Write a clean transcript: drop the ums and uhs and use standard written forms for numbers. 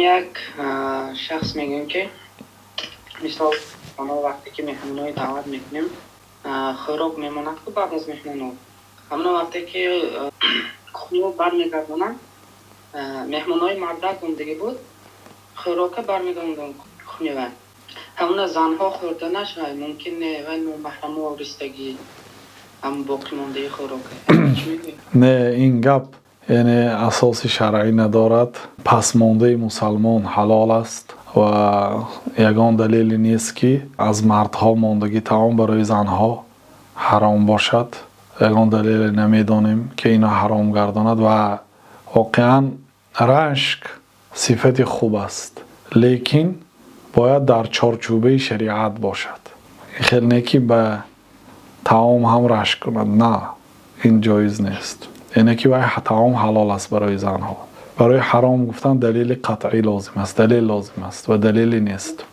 یک شخص میگن که مثال ما وقتی که مهمونای دعوت میکنیم خوراک میماند که بعد از مهمونو همون وقتی که خونو برمیگردونن مهمونای مرده گندگی بود خوراک برمیگردونن خونو همون زنها خورده نشه ممکنه و نامحرم و رستگی هم باقی مانده خوراک نه این گپ یعنی اساس شرعی ندارد. پس مانده مسلمان حلال است و یگان دلیل نیست که از مردها ماندگی طعام برای زنها حرام باشد. یگان دلیل نمیدانیم که اینا حرام گرداند و واقعا رشک صفت خوب است لیکن باید در چارچوبه شریعت باشد. خیلی نیکی به طعام هم رشک کند، نه این جایز نیست. اینه که وای طعام حلال است برای زنها. برای حرام گفتن دلیل قطعی لازم است، دلیل لازم است و دلیلی نیست.